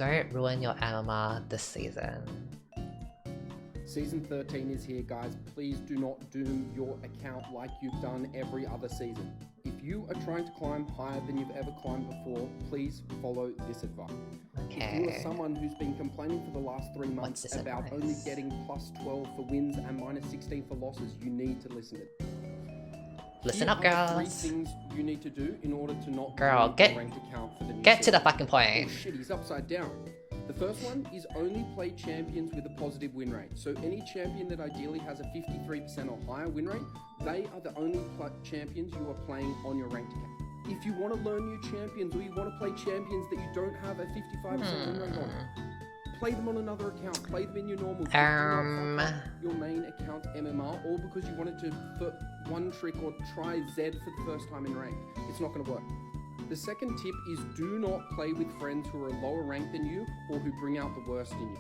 Don't ruin your MMR this season. Season 13 is here, guys. Please do not doom your account like you've done every other season. If you are trying to climb higher than you've ever climbed before, please follow this advice. Okay. If you are someone who's been complaining for the last 3 months about only getting plus 12 for wins and minus 16 for losses, you need to listen to it. Listen up, girls. 3 things you need to do in order to not Girl, get ranked account for the new get to season. the fucking point. Oh shit, he's upside down. The first one is only play champions with a positive win rate. So any champion that ideally has a 53% or higher win rate, they are the only champions you are playing on your ranked account. If you want to learn new champions or you want to play champions that you don't have a 55% win rate on, play them on another account. Play them in your normal. Your main account MMR, or because you wanted to one trick or try Z for the first time in ranked. It's not going to work. The second tip is do not play with friends who are lower ranked than you or who bring out the worst in you.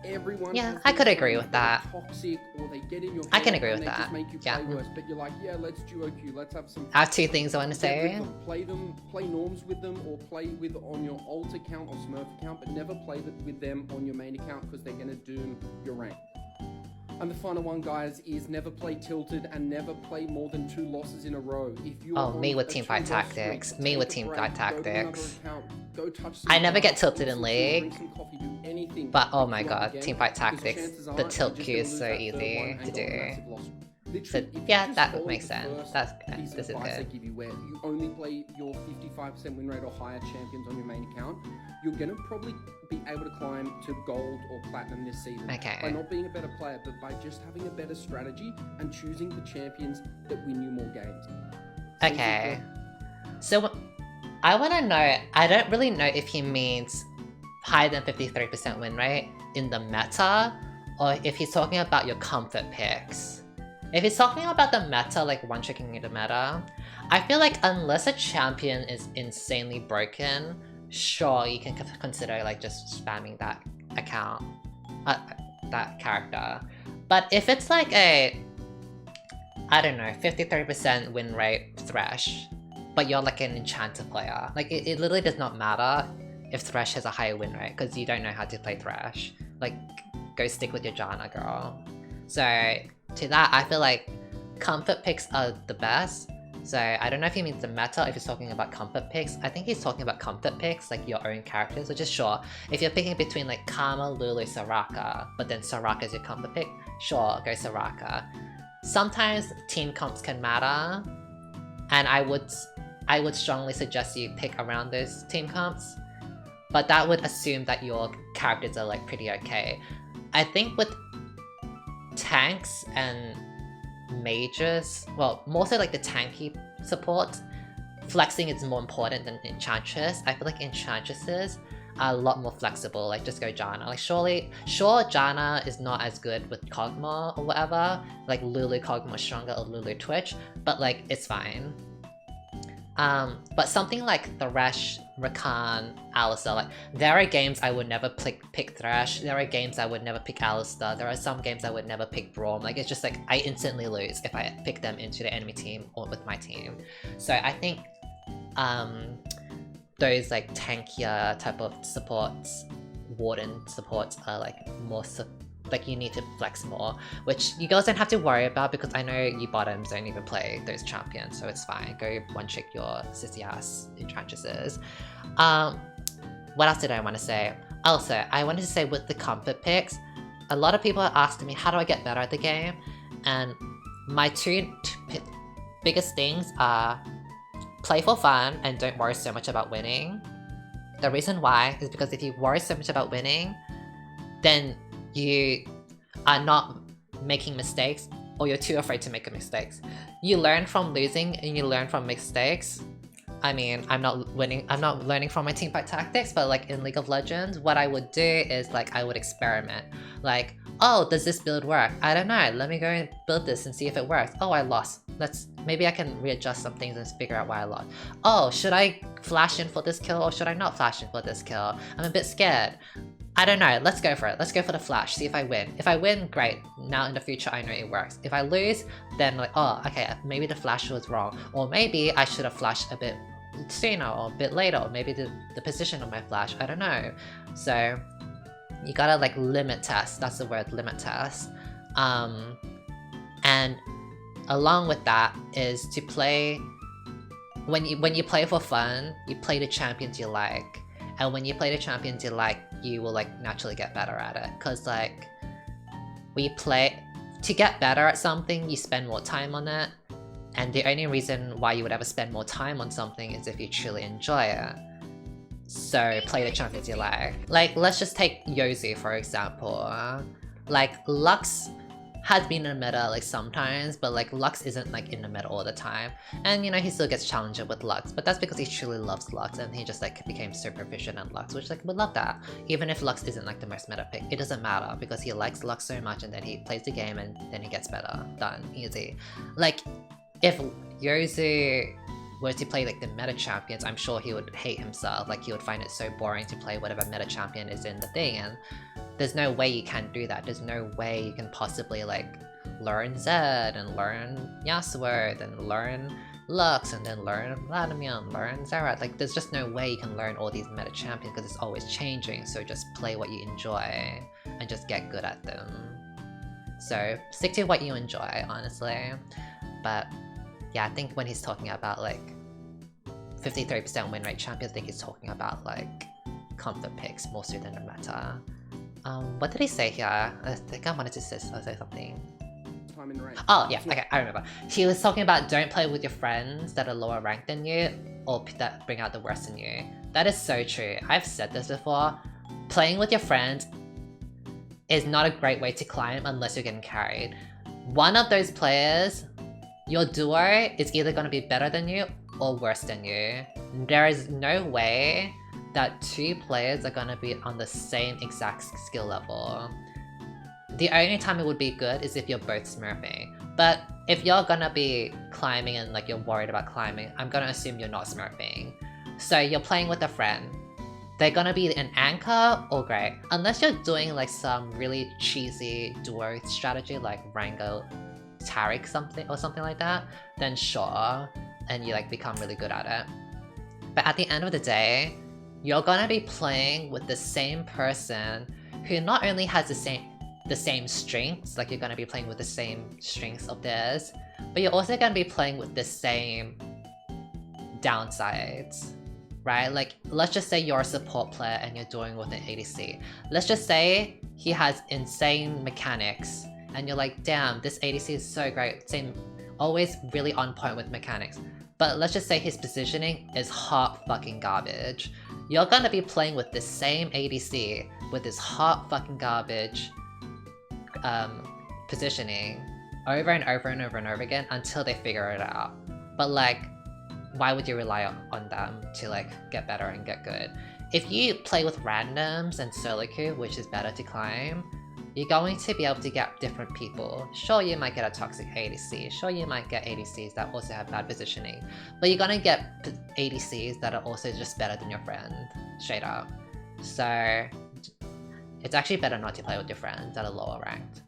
Everyone I could agree with that. Toxic, or they get in your I can agree and with they that. just make you play worse. But you're like, yeah, let's duo queue, let's have some. I have 2 things I want to say. Play norms with them, or play with on your alt account or Smurf account, but never play with them on your main account because they're gonna doom your rank. And the final one, guys, is never play tilted and never play more than 2 losses in a row. If you me with teamfight tactics. Me with teamfight tactics. I never get tilted in league. But oh my god, teamfight tactics. The tilt queue is so easy to do. So yeah, that makes sense. That's good. This is good. Where you only play your 55% win rate or higher champions on your main account, you're gonna probably be able to climb to gold or platinum this season. Okay. By not being a better player, but by just having a better strategy and choosing the champions that win you more games. Okay. So I want to know, I don't really know if he means higher than 53% win rate in the meta, or if he's talking about your comfort picks. If he's talking about the meta, like one-tricking the meta, I feel like unless a champion is insanely broken, sure, you can consider like just spamming that account, that character. But if it's like a, I don't know, 53% win rate Thresh, but you're like an enchanter player, like it literally does not matter if Thresh has a higher win rate because you don't know how to play Thresh. Like, go stick with your Janna, girl. So to that, I feel like comfort picks are the best. So I don't know if he means the meta, if he's talking about comfort picks. I think he's talking about comfort picks, like your own characters, which is sure. If you're picking between like Karma, Lulu, Soraka, but then Soraka is your comfort pick, sure, go Soraka. Sometimes team comps can matter, and I would strongly suggest you pick around those team comps, but that would assume that your characters are like pretty okay. I think with tanks and mages, well, mostly like the tanky support, flexing is more important than Enchantress. I feel like Enchantresses are a lot more flexible, like just go Janna. Like sure Janna is not as good with Kog'Maw or whatever, like Lulu Kog'Maw stronger or Lulu Twitch, but like it's fine. But something like Thresh, Rakan, Alistar, like there are games I would never pick Thresh, there are games I would never pick Alistar, there are some games I would never pick Braum. Like it's just like I instantly lose if I pick them into the enemy team or with my team. So I think those like tankier type of supports, Warden supports are like more like you need to flex more, which you girls don't have to worry about because I know you bottoms don't even play those champions, so it's fine. Go one-trick your sissy ass Enchantresses. What else did I want to say? Also, I wanted to say with the comfort picks, a lot of people are asking me how do I get better at the game, and my two biggest things are play for fun and don't worry so much about winning. The reason why is because if you worry so much about winning, then you are not making mistakes, or you're too afraid to make mistakes. You learn from losing and you learn from mistakes. I mean, I'm not learning from my teamfight tactics, but like in League of Legends, what I would do is like I would experiment. Like, oh, does this build work? I don't know, let me go and build this and see if it works. Oh, I lost. Maybe I can readjust some things and figure out why I lost. Oh, should I flash in for this kill or should I not flash in for this kill? I'm a bit scared. I don't know, let's go for it. Let's go for the flash, see if I win. If I win, great. Now in the future, I know it works. If I lose, then like, oh, okay, maybe the flash was wrong. Or maybe I should have flashed a bit sooner or a bit later, or maybe the position of my flash, I don't know. So you gotta like limit test, that's the word, limit test. And along with that is to play, when you play for fun, you play the champions you like. And when you play the champions you like, you will like naturally get better at it. Cause like, to get better at something, you spend more time on it. And the only reason why you would ever spend more time on something is if you truly enjoy it. So play the champions you like. Like, let's just take Yozu for example. Like, Lux has been in the meta like sometimes, but like Lux isn't like in the meta all the time. And you know, he still gets challenged with Lux, but that's because he truly loves Lux and he just like became so proficient at Lux, which like we love that. Even if Lux isn't like the most meta pick, it doesn't matter because he likes Lux so much and then he plays the game and then he gets better. Done. Easy. Like, if Yozu were to play like the meta champions, I'm sure he would hate himself. Like, he would find it so boring to play whatever meta champion is in the thing, and there's no way you can do that. There's no way you can possibly like learn Zed and learn Yasuo and learn Lux and then learn Vladimir and learn Xerath. Like, there's just no way you can learn all these meta champions because it's always changing. So just play what you enjoy and just get good at them. So stick to what you enjoy, honestly. But yeah, I think when he's talking about like 53% win rate champions, I think he's talking about like comfort picks more so than the meta. What did he say here? I think I wanted to say something. Time in rank. Oh yeah, okay, I remember. He was talking about don't play with your friends that are lower ranked than you or that bring out the worst in you. That is so true. I've said this before. Playing with your friends is not a great way to climb unless you're getting carried. One of those players, your duo is either going to be better than you or worse than you. There is no way that two players are going to be on the same exact skill level. The only time it would be good is if you're both smurfing. But if you're gonna be climbing and like you're worried about climbing, I'm gonna assume you're not smurfing. So you're playing with a friend. They're gonna be an anchor or great. Unless you're doing like some really cheesy duo strategy like Rango Taric something like that, then sure, and you like become really good at it. But at the end of the day, you're gonna be playing with the same person who not only has the same strengths, like you're gonna be playing with the same strengths of theirs, but you're also gonna be playing with the same downsides, right? Like, let's just say you're a support player and you're doing with an ADC. Let's just say he has insane mechanics, and you're like, damn, this ADC is so great, always really on point with mechanics. But let's just say his positioning is hot fucking garbage. You're gonna be playing with the same ADC with this hot fucking garbage positioning over and over and over and over again until they figure it out. But like, why would you rely on them to like get better and get good? If you play with randoms and solo queue, which is better to climb, you're going to be able to get different people. Sure, you might get a toxic ADC, sure you might get ADCs that also have bad positioning, but you're gonna get ADCs that are also just better than your friend, straight up. So it's actually better not to play with your friends that are lower ranked.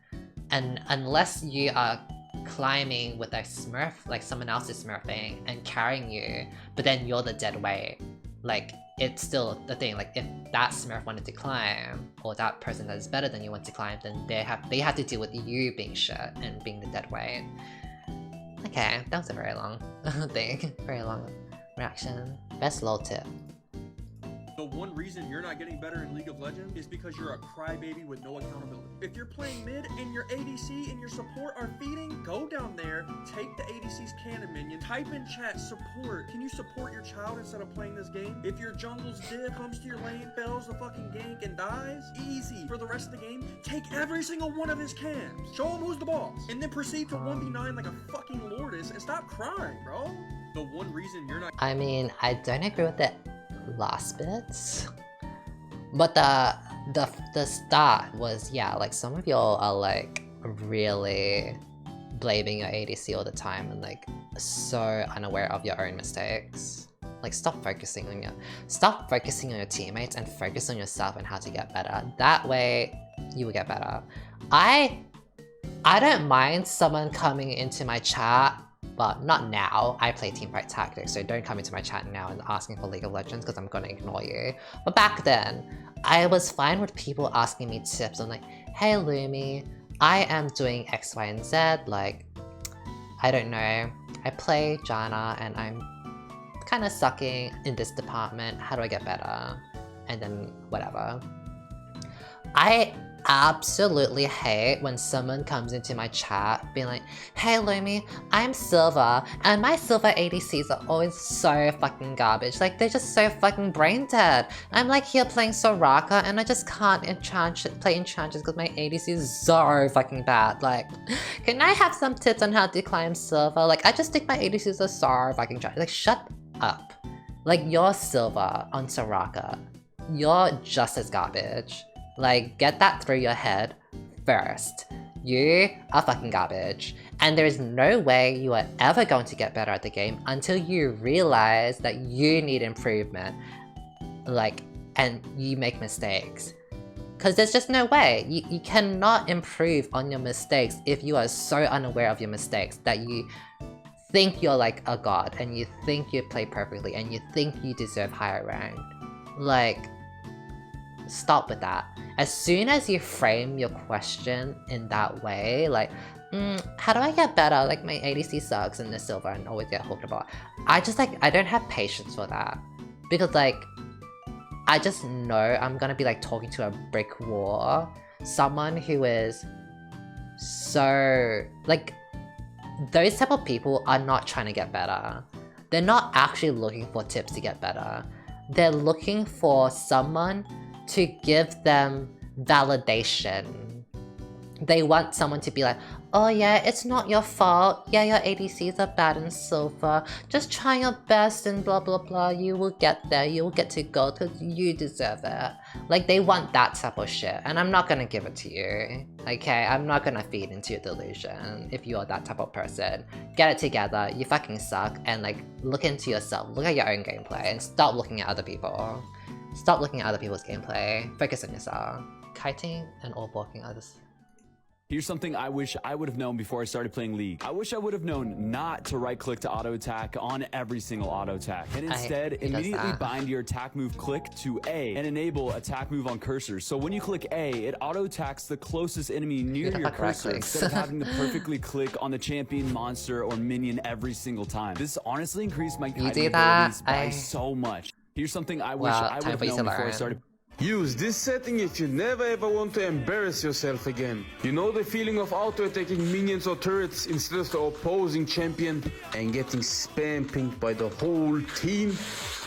And unless you are climbing with a smurf, like someone else is smurfing and carrying you, but then you're the dead weight, like, it's still the thing. Like, if that smurf wanted to climb, or that person that is better than you want to climb, then they have to deal with you being shit and being the dead weight. Okay, that was a very long thing. Very long reaction. Best lol tip. The one reason you're not getting better in League of Legends is because you're a crybaby with no accountability. If you're playing mid and your ADC and your support are feeding, go down there, take the ADC's cannon minion, type in chat support. Can you support your child instead of playing this game? If your jungle's div comes to your lane, fails the fucking gank and dies, easy. For the rest of the game, take every single one of his cams. Show him who's the boss. And then proceed to 1v9 like a fucking lordess and stop crying, bro. The one reason you're not— I mean, I don't agree with the last bits, but the start was, yeah, like some of y'all are like really blaming your ADC all the time and like so unaware of your own mistakes. Like, stop focusing on your teammates and focus on yourself and how to get better. That way you will get better. I don't mind someone coming into my chat Well, not now. I play Teamfight Tactics, so don't come into my chat now and asking for League of Legends because I'm gonna ignore you. But back then, I was fine with people asking me tips. I'm like, hey Lumi, I am doing X, Y, and Z, like, I don't know. I play Janna and I'm kind of sucking in this department. How do I get better? And then whatever. I absolutely hate when someone comes into my chat being like, hey Lumi, I'm Silver, and my Silver ADCs are always so fucking garbage. Like, they're just so fucking brain dead. I'm like here playing Soraka and I just can't play Enchantress because my ADC is so fucking bad. Like, can I have some tips on how to climb Silver? Like, I just think my ADCs are so fucking trash. Like, shut up. Like, you're Silver on Soraka. You're just as garbage. Like, get that through your head first. You are fucking garbage. And there is no way you are ever going to get better at the game until you realize that you need improvement. Like, and you make mistakes. Because there's just no way. You cannot improve on your mistakes if you are so unaware of your mistakes that you think you're like a god and you think you play perfectly and you think you deserve higher rank. Like, stop with that. As soon as you frame your question in that way, like, how do I get better? Like, my ADC sucks and the Silver and always get hooked about. I don't have patience for that. Because, like, I just know I'm gonna be, like, talking to a brick wall. Someone who is so, like, those type of people are not trying to get better. They're not actually looking for tips to get better. They're looking for someone to give them validation. They want someone to be like, oh yeah, it's not your fault. Yeah, your ADCs are bad in Silver. Just try your best and blah blah blah. You will get there. You will get to gold because you deserve it. Like, they want that type of shit. And I'm not gonna give it to you. Okay? I'm not gonna feed into your delusion if you are that type of person. Get it together. You fucking suck. And like, look into yourself. Look at your own gameplay and stop looking at other people. Stop looking at other people's gameplay. Focus on yourself. Kiting and all blocking others. Here's something I wish I would have known before I started playing League. I wish I would have known not to right-click to auto-attack on every single auto-attack, and instead immediately bind your attack move click to A and enable attack move on cursor. So when you click A, it auto-attacks the closest enemy near your cursor instead of having to perfectly click on the champion, monster, or minion every single time. This honestly increased my kiting abilities by so much. Here's something I wish I would have known before I started. Use this setting if you never ever want to embarrass yourself again. You know the feeling of auto-attacking minions or turrets instead of the opposing champion and getting spam pinged by the whole team?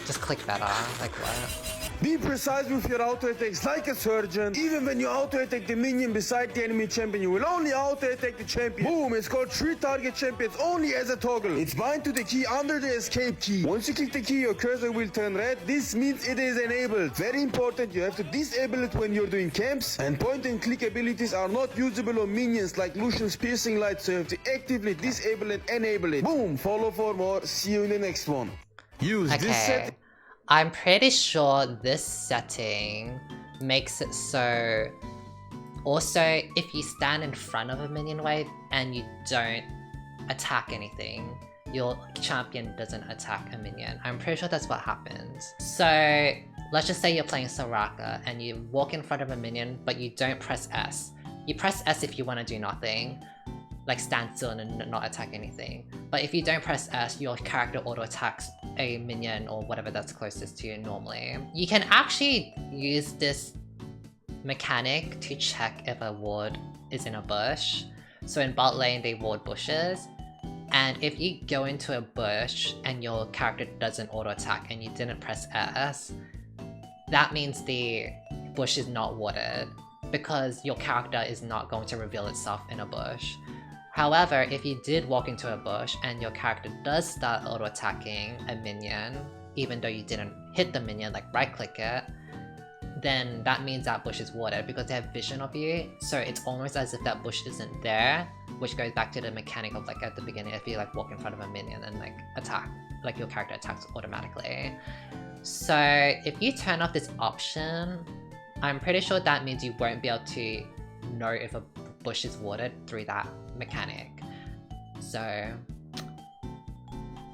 Just click better, like what? Be precise with your auto-attacks like a surgeon. Even when you auto-attack the minion beside the enemy champion, you will only auto-attack the champion. Boom, it's called 3 target champions only as a toggle. It's bind to the key under the escape key. Once you click the key, your cursor will turn red. This means it is enabled. Very important, you have to disable it when you're doing camps. And point and click abilities are not usable on minions like Lucian's piercing light, so you have to actively disable and enable it. Boom, follow for more. See you in the next one. Use this setting. I'm pretty sure this setting makes it so... Also, if you stand in front of a minion wave and you don't attack anything, your champion doesn't attack a minion. I'm pretty sure that's what happens. So, let's just say you're playing Soraka and you walk in front of a minion but you don't press S. You press S if you want to do nothing, like stand still and not attack anything. But if you don't press S, your character auto-attacks a minion or whatever that's closest to you normally. You can actually use this mechanic to check if a ward is in a bush. So in bot lane, they ward bushes. And if you go into a bush and your character doesn't auto-attack and you didn't press S, that means the bush is not warded because your character is not going to reveal itself in a bush. However, if you did walk into a bush and your character does start auto-attacking a minion, even though you didn't hit the minion, like right-click it, then that means that bush is warded because they have vision of you, so it's almost as if that bush isn't there, which goes back to the mechanic of like at the beginning, if you like walk in front of a minion and like attack, like your character attacks automatically. So if you turn off this option, I'm pretty sure that means you won't be able to know if a bush is warded through that mechanic. So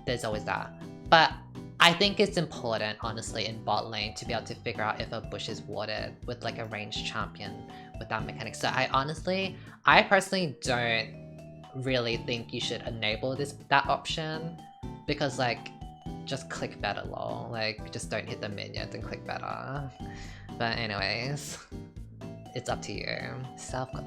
there's always that. But I think it's important, honestly, in bot lane to be able to figure out if a bush is warded with like a ranged champion with that mechanic. So I personally don't really think you should enable that option, because like, just click better, lol. Like, just don't hit the minions and click better. But anyways, it's up to you.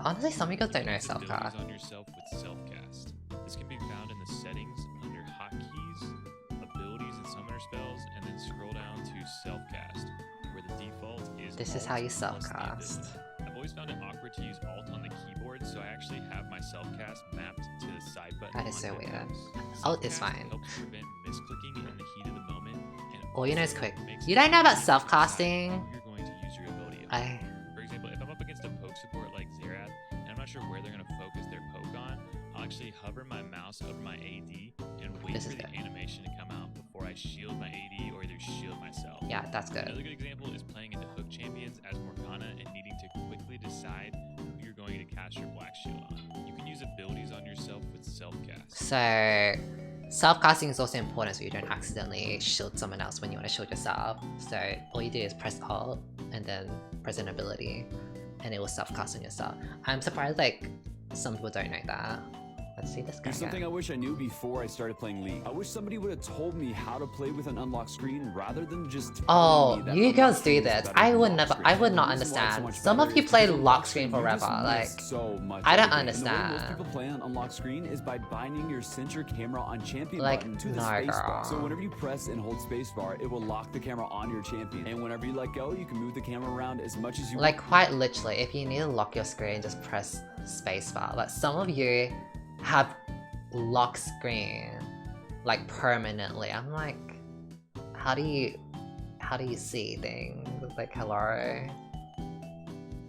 Honestly, some of you guys don't know self-cast. On yourself with self-cast. This can be found in the settings under hotkeys, abilities and summoner spells, and then scroll down to self-cast, where the default is This is Alt how you plus the self-cast. ability. I've always found it awkward to use Alt on the keyboard, so I actually have my self-cast mapped to the side button. That is on so my weird. mouse. Alt is Self-cast fine. helps prevent misclicking in the heat of the moment, and All you know is also quick. makes You it don't know about easier to decide self-casting? who you're going to use your ability on. For example, if I'm up against a poke support like Xerath, and I'm not sure where they're going to focus their poke on, I'll actually hover my mouse over my AD and wait for the animation to come out before I shield my AD or either shield myself. Yeah, that's good. Another good example is playing into hook champions as Morgana and needing to quickly decide who you're going to cast your black shield on. You can use abilities on yourself with self-cast. So self-casting is also important so you don't accidentally shield someone else when you want to shield yourself. So all you do is press Alt and then press an ability and it will self-cast on yourself. I'm surprised like some people don't know that. Let's see this guy. There's something I wish I knew before I started playing League. I wish somebody would have told me how to play with an unlocked screen rather than just Oh, you girls do this. I would not understand. Some of you play lock screen forever. Like, I don't understand. Most people play on unlocked screen is by binding your center camera on champion like, button to the no, spacebar. girl. So whenever you press and hold spacebar, it will lock the camera on your champion. And whenever you let go, you can move the camera around as much as you like quite literally, if you need to lock your screen, just press spacebar. Like some of you have lock screen like permanently. I'm like, how do you see things? Like, hello?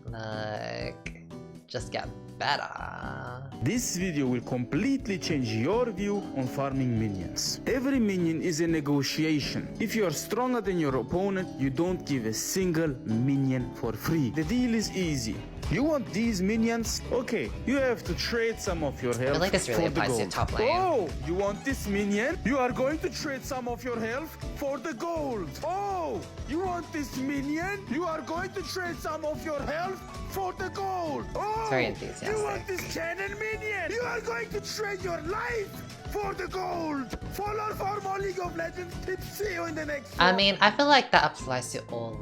Like, just get better. This video will completely change your view on farming minions. Every minion is a negotiation. If you are stronger than your opponent, you don't give a single minion for free. The deal is easy. You want these minions? Okay, you have to trade some of your health I feel like this really for the applies to gold. top lane. Oh, you want this minion? You are going to trade some of your health for the gold. Oh, you want this minion? You are going to trade some of your health for the gold. Oh, Very enthusiastic. you want this cannon minion? You are going to trade your life for the gold. Follow for more League of Legends tips. See you in the next one. I mean, I feel like that applies to all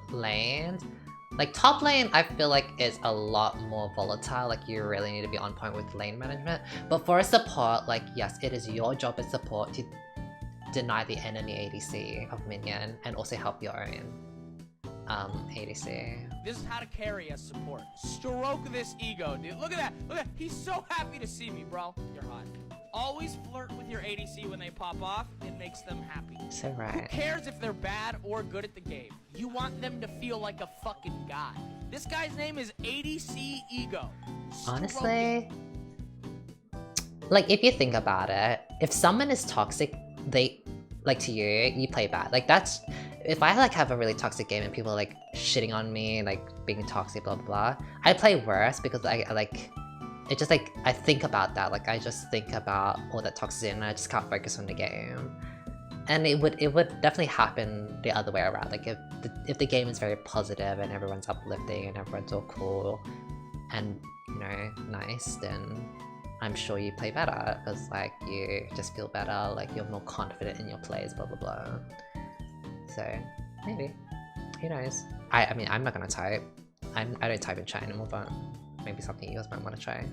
lanes. Like top lane, I feel like is a lot more volatile. Like you really need to be on point with lane management. But for a support, like yes, it is your job as support to deny the enemy ADC of minion and also help your own ADC. This is how to carry as support. Stroke this ego, dude. Look at that. Look at that. He's so happy to see me, bro. You're hot. Always flirt with your ADC when they pop off. It makes them happy. So Who right. cares if they're bad or good at the game? You want them to feel like a fucking god. This guy's name is ADC Ego. Honestly, like if you think about it, if someone is toxic, they like to you, you play bad. Like that's if I like have a really toxic game and people are like shitting on me, like being toxic, blah blah blah. I play worse because I like it just like I think about that. Like I just think about all that toxicity and I just can't focus on the game. And it would definitely happen the other way around. Like if the game is very positive and everyone's uplifting and everyone's all cool and you know nice, then I'm sure you play better because like you just feel better, like you're more confident in your plays, blah blah blah. So maybe, who knows? I mean I'm not gonna type. I don't type in chat anymore, but maybe something you guys might want to try.